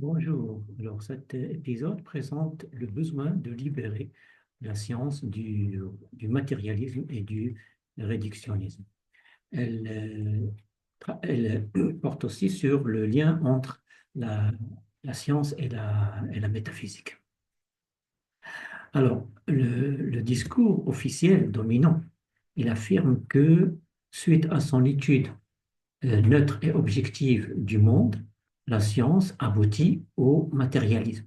Bonjour. Alors, cet épisode présente le besoin de libérer la science du matérialisme et du réductionnisme. Elle porte aussi sur le lien entre la, la science et la métaphysique. Alors, le discours officiel dominant, il affirme que suite à son étude neutre et objective du monde, la science aboutit au matérialisme.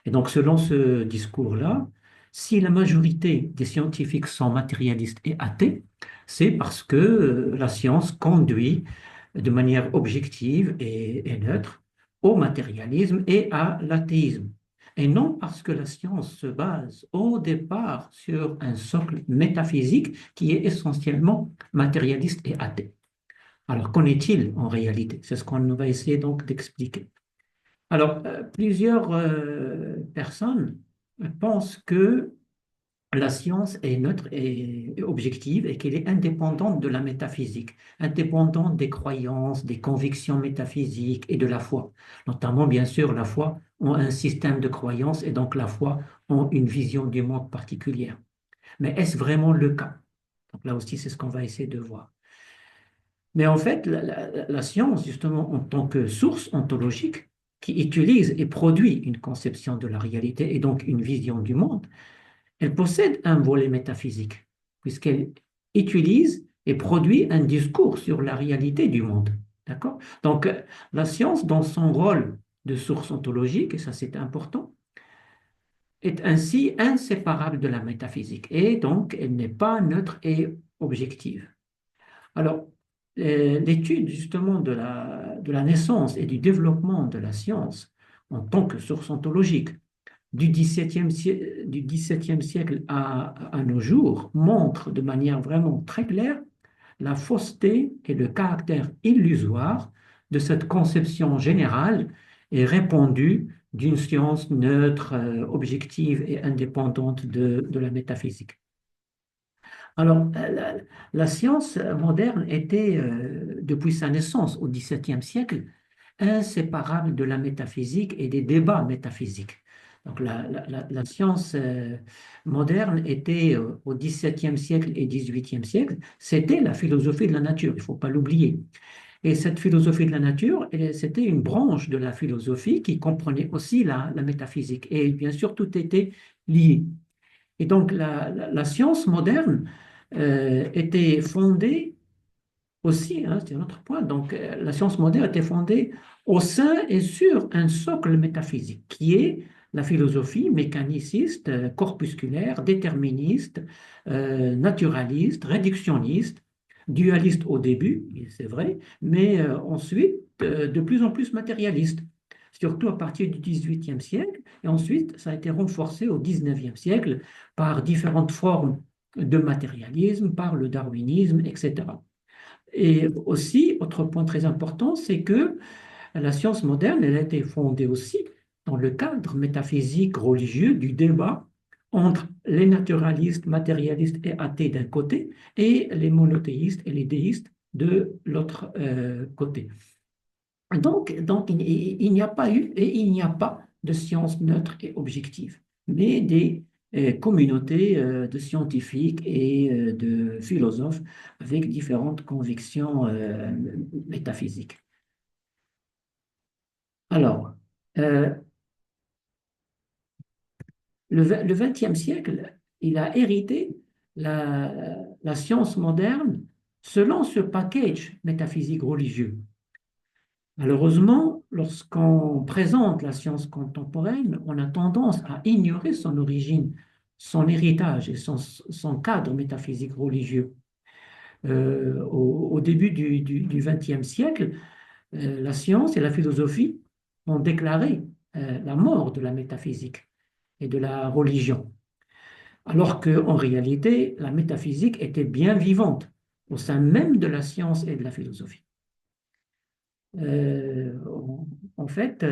Et donc, selon ce discours-là, si la majorité des scientifiques sont matérialistes et athées, c'est parce que la science conduit de manière objective et neutre au matérialisme et à l'athéisme. Et non parce que la science se base au départ sur un socle métaphysique qui est essentiellement matérialiste et athée. Alors, qu'en est-il en réalité? C'est ce qu'on va essayer donc d'expliquer. Alors, plusieurs personnes pensent que la science est neutre et objective et qu'elle est indépendante de la métaphysique, indépendante des croyances, des convictions métaphysiques et de la foi. Notamment, bien sûr, la foi ont un système de croyances et donc la foi ont une vision du monde particulière. Mais est-ce vraiment le cas? Donc là aussi, c'est ce qu'on va essayer de voir. Mais en fait, la science, justement, en tant que source ontologique, qui utilise et produit une conception de la réalité et donc une vision du monde, elle possède un volet métaphysique, puisqu'elle utilise et produit un discours sur la réalité du monde. D'accord? Donc, la science, dans son rôle de source ontologique, et ça c'est important, est ainsi inséparable de la métaphysique. Et donc, elle n'est pas neutre et objective. Alors, l'étude justement de la naissance et du développement de la science en tant que source ontologique du XVIIe siècle à nos jours montre de manière vraiment très claire la fausseté et le caractère illusoire de cette conception générale et répandue d'une science neutre, objective et indépendante de la métaphysique. Alors, la science moderne était, depuis sa naissance au XVIIe siècle, inséparable de la métaphysique et des débats métaphysiques. Donc, la science moderne était, au XVIIe siècle et XVIIIe siècle, c'était la philosophie de la nature, il ne faut pas l'oublier. Et cette philosophie de la nature, c'était une branche de la philosophie qui comprenait aussi la métaphysique. Et bien sûr, tout était lié. Et donc, la science moderne était fondée aussi, hein, c'est un autre point, donc la science moderne était fondée au sein et sur un socle métaphysique qui est la philosophie mécaniciste, corpusculaire, déterministe, naturaliste, réductionniste, dualiste au début, c'est vrai, mais ensuite de plus en plus matérialiste, surtout à partir du XVIIIe siècle, et ensuite ça a été renforcé au XIXe siècle par différentes formes de matérialisme, par le darwinisme, etc. Et aussi, autre point très important, c'est que la science moderne, elle a été fondée aussi dans le cadre métaphysique religieux du débat entre les naturalistes, matérialistes et athées d'un côté et les monothéistes et les déistes de l'autre côté. Donc il n'y a pas eu et il n'y a pas de science neutre et objective, mais des communautés de scientifiques et de philosophes avec différentes convictions métaphysiques. Alors, euh, le XXe siècle, il a hérité la science moderne selon ce package métaphysique religieux. Malheureusement, lorsqu'on présente la science contemporaine, on a tendance à ignorer son origine, son héritage et son cadre métaphysique religieux. Au début du XXe siècle, la science et la philosophie ont déclaré la mort de la métaphysique et de la religion, alors qu'en réalité, la métaphysique était bien vivante au sein même de la science et de la philosophie. Euh, en fait,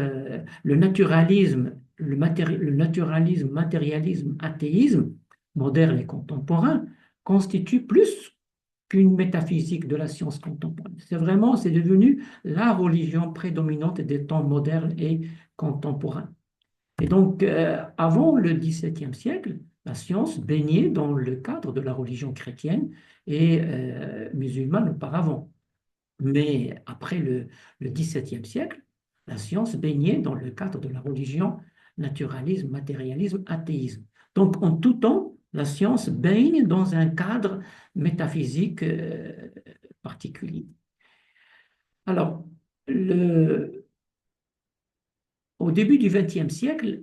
le naturalisme, matérialisme, athéisme, moderne et contemporain, constituent plus qu'une métaphysique de la science contemporaine. C'est devenu la religion prédominante des temps modernes et contemporains. Et donc, avant le XVIIe siècle, la science baignait dans le cadre de la religion chrétienne et musulmane auparavant. Mais après le XVIIe siècle, la science baignait dans le cadre de la religion, naturalisme, matérialisme, athéisme. Donc, en tout temps, la science baigne dans un cadre métaphysique particulier. Alors, au début du XXe siècle,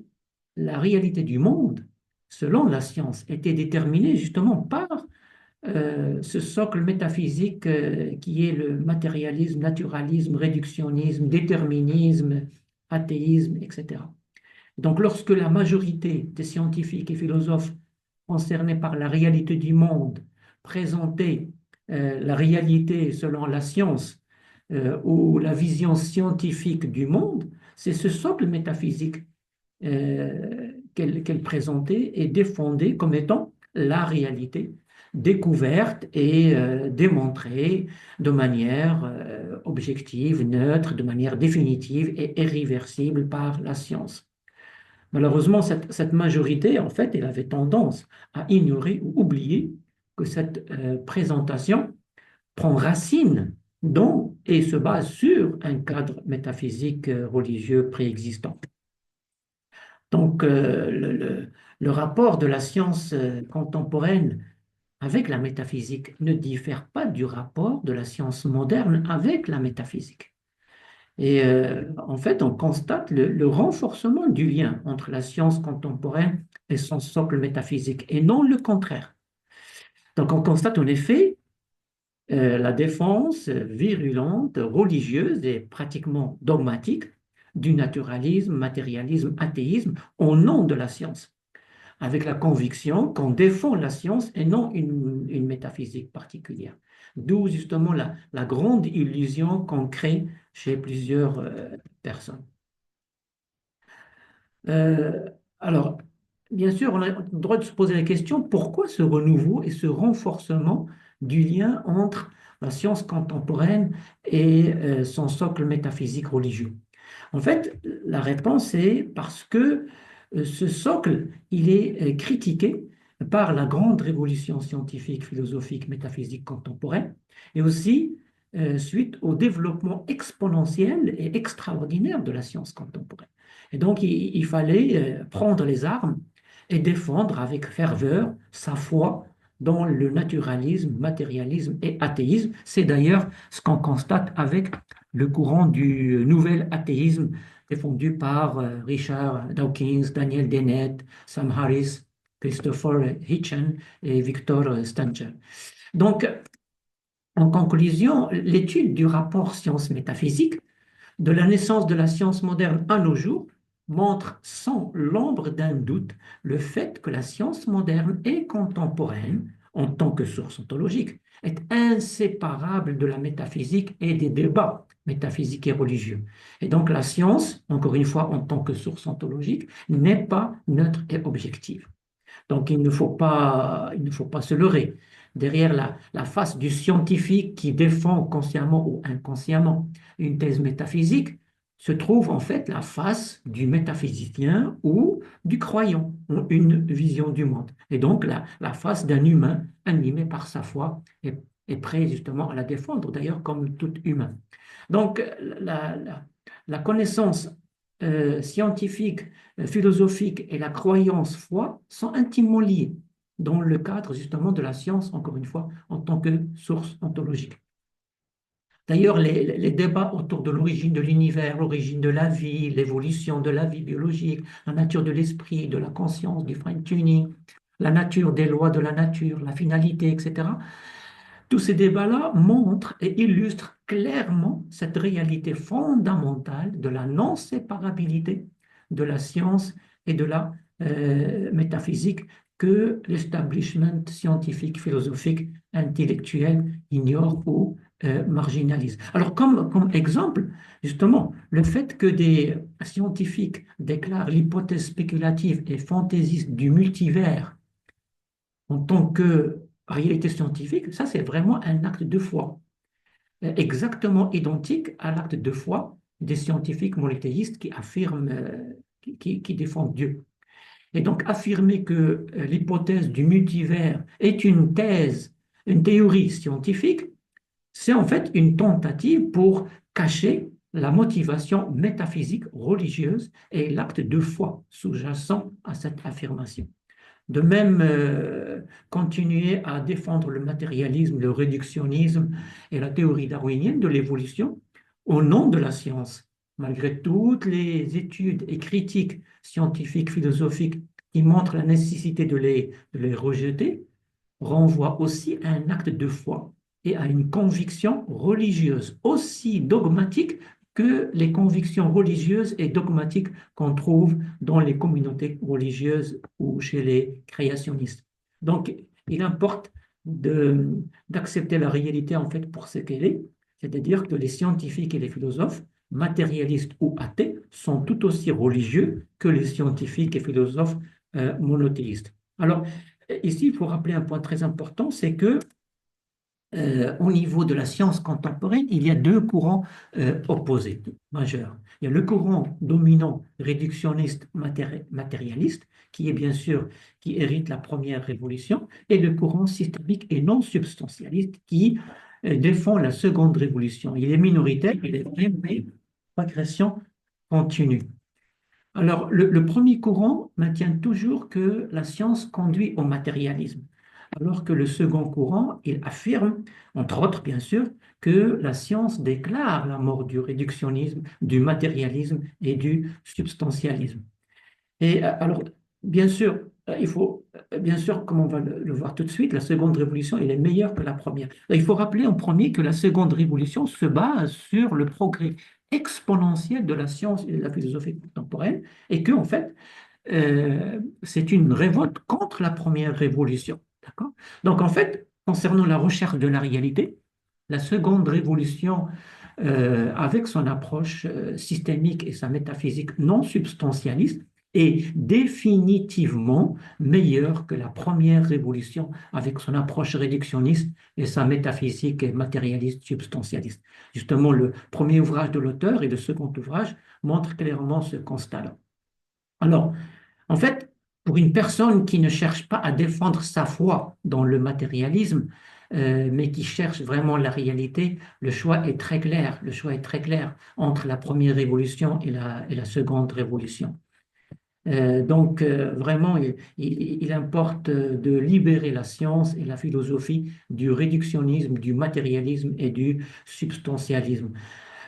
la réalité du monde, selon la science, était déterminée justement par ce socle métaphysique qui est le matérialisme, naturalisme, réductionnisme, déterminisme, athéisme, etc. Donc, lorsque la majorité des scientifiques et philosophes concernés par la réalité du monde présentaient la réalité selon la science ou la vision scientifique du monde, c'est ce socle métaphysique qu'elle présentait et défendait comme étant la réalité découverte et démontrée de manière objective, neutre, de manière définitive et irréversible par la science. Malheureusement, cette majorité, en fait, elle avait tendance à ignorer ou oublier que cette présentation prend racine dans et se base sur un cadre métaphysique religieux préexistant. Donc, le rapport de la science contemporaine avec la métaphysique ne diffère pas du rapport de la science moderne avec la métaphysique. Et en fait, on constate le renforcement du lien entre la science contemporaine et son socle métaphysique, et non le contraire. Donc, on constate en effet la défense virulente, religieuse et pratiquement dogmatique du naturalisme, matérialisme, athéisme au nom de la science, avec la conviction qu'on défend la science et non une métaphysique particulière. D'où justement la grande illusion qu'on crée chez plusieurs personnes. Euh, alors, bien sûr, on a le droit de se poser la question, pourquoi ce renouveau et ce renforcement du lien entre la science contemporaine et son socle métaphysique religieux? En fait, la réponse est parce que ce socle, il est critiqué par la grande révolution scientifique, philosophique, métaphysique contemporaine, et aussi suite au développement exponentiel et extraordinaire de la science contemporaine. Et donc, il fallait prendre les armes et défendre avec ferveur sa foi dans le naturalisme, matérialisme et athéisme. C'est d'ailleurs ce qu'on constate avec le courant du nouvel athéisme défendu par Richard Dawkins, Daniel Dennett, Sam Harris, Christopher Hitchens et Victor Stanger. Donc, en conclusion, l'étude du rapport science-métaphysique de la naissance de la science moderne à nos jours montre sans l'ombre d'un doute le fait que la science moderne et contemporaine, en tant que source ontologique, est inséparable de la métaphysique et des débats métaphysiques et religieux. Et donc la science, encore une fois, en tant que source ontologique, n'est pas neutre et objective. Donc il ne faut pas se leurrer. Derrière la face du scientifique qui défend consciemment ou inconsciemment une thèse métaphysique, se trouve en fait la face du métaphysicien ou du croyant, ou une vision du monde. Et donc la face d'un humain animé par sa foi et prêt justement à la défendre, d'ailleurs comme tout humain. Donc la connaissance scientifique, philosophique et la croyance foi sont intimement liés dans le cadre justement de la science, encore une fois, en tant que source ontologique. D'ailleurs, les débats autour de l'origine de l'univers, l'origine de la vie, l'évolution de la vie biologique, la nature de l'esprit, de la conscience, du fine-tuning, la nature des lois de la nature, la finalité, etc. Tous ces débats-là montrent et illustrent clairement cette réalité fondamentale de la non-séparabilité de la science et de la métaphysique que l'establishment scientifique, philosophique, intellectuel ignore ou marginalise. Alors, comme exemple, justement, le fait que des scientifiques déclarent l'hypothèse spéculative et fantaisiste du multivers en tant que réalité scientifique, ça c'est vraiment un acte de foi, exactement identique à l'acte de foi des scientifiques monothéistes qui affirment, qui défendent Dieu. Et donc affirmer que l'hypothèse du multivers est une thèse, une théorie scientifique, c'est en fait une tentative pour cacher la motivation métaphysique religieuse et l'acte de foi sous-jacent à cette affirmation. De même, continuer à défendre le matérialisme, le réductionnisme et la théorie darwinienne de l'évolution au nom de la science, malgré toutes les études et critiques scientifiques, philosophiques qui montrent la nécessité de les rejeter, renvoie aussi à un acte de foi et à une conviction religieuse aussi dogmatique que les convictions religieuses et dogmatiques qu'on trouve dans les communautés religieuses ou chez les créationnistes. Donc, il importe d'accepter la réalité en fait pour ce qu'elle est, c'est-à-dire que les scientifiques et les philosophes, matérialistes ou athées, sont tout aussi religieux que les scientifiques et philosophes monothéistes. Alors, ici, il faut rappeler un point très important, c'est que au niveau de la science contemporaine, il y a deux courants opposés, majeurs. Il y a le courant dominant réductionniste matérialiste, qui est bien sûr, qui hérite la première révolution, et le courant systémique et non substantialiste, qui défend la seconde révolution. Il est minoritaire, il est vraiment progression continue. Alors, le premier courant maintient toujours que la science conduit au matérialisme, alors que le second courant, il affirme, entre autres bien sûr, que la science déclare la mort du réductionnisme, du matérialisme et du substantialisme. Et alors, bien sûr, il faut, bien sûr, comme on va le voir tout de suite, la seconde révolution, elle est meilleure que la première. Il faut rappeler en premier que la seconde révolution se base sur le progrès exponentiel de la science et de la philosophie contemporaine, et que, en fait, c'est une révolte contre la première révolution. D'accord? Donc, en fait, concernant la recherche de la réalité, la seconde révolution, avec son approche systémique et sa métaphysique non substantialiste, est définitivement meilleure que la première révolution avec son approche réductionniste et sa métaphysique matérialiste substantialiste. Justement, le premier ouvrage de l'auteur et le second ouvrage montrent clairement ce constat-là. Alors, en fait, pour une personne qui ne cherche pas à défendre sa foi dans le matérialisme, mais qui cherche vraiment la réalité, le choix est très clair. Le choix est très clair entre la première révolution et la seconde révolution. Donc, vraiment, il importe de libérer la science et la philosophie du réductionnisme, du matérialisme et du substantialisme.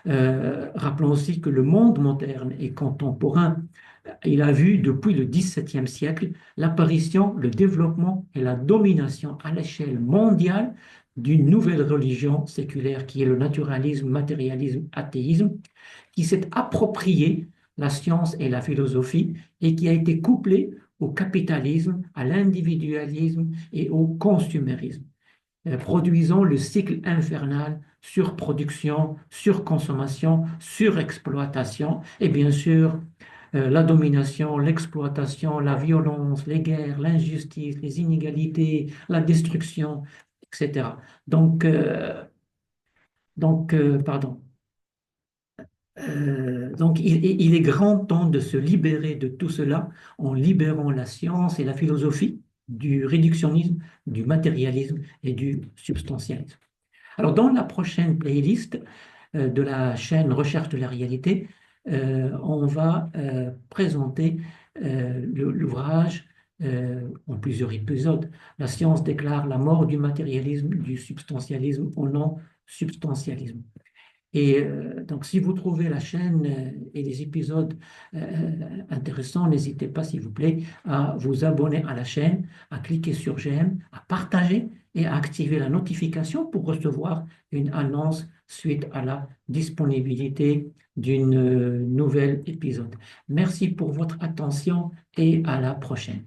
Rappelons aussi que le monde moderne et contemporain, il a vu depuis le XVIIe siècle l'apparition, le développement et la domination à l'échelle mondiale d'une nouvelle religion séculaire qui est le naturalisme, matérialisme, athéisme, qui s'est approprié la science et la philosophie et qui a été couplée au capitalisme, à l'individualisme et au consumérisme, produisant le cycle infernal surproduction, surconsommation, surexploitation et bien sûr la domination, l'exploitation, la violence, les guerres, l'injustice, les inégalités, la destruction, etc. Donc, pardon. Donc, il est grand temps de se libérer de tout cela en libérant la science et la philosophie du réductionnisme, du matérialisme et du substantialisme. Alors, dans la prochaine playlist de la chaîne Recherche de la réalité, on va présenter l'ouvrage en plusieurs épisodes. La science déclare la mort du matérialisme, du substantialisme au non-substantialisme. Et donc, si vous trouvez la chaîne et les épisodes intéressants, n'hésitez pas, s'il vous plaît, à vous abonner à la chaîne, à cliquer sur j'aime, à partager et à activer la notification pour recevoir une annonce suite à la disponibilité d'une nouvelle épisode. Merci pour votre attention et à la prochaine.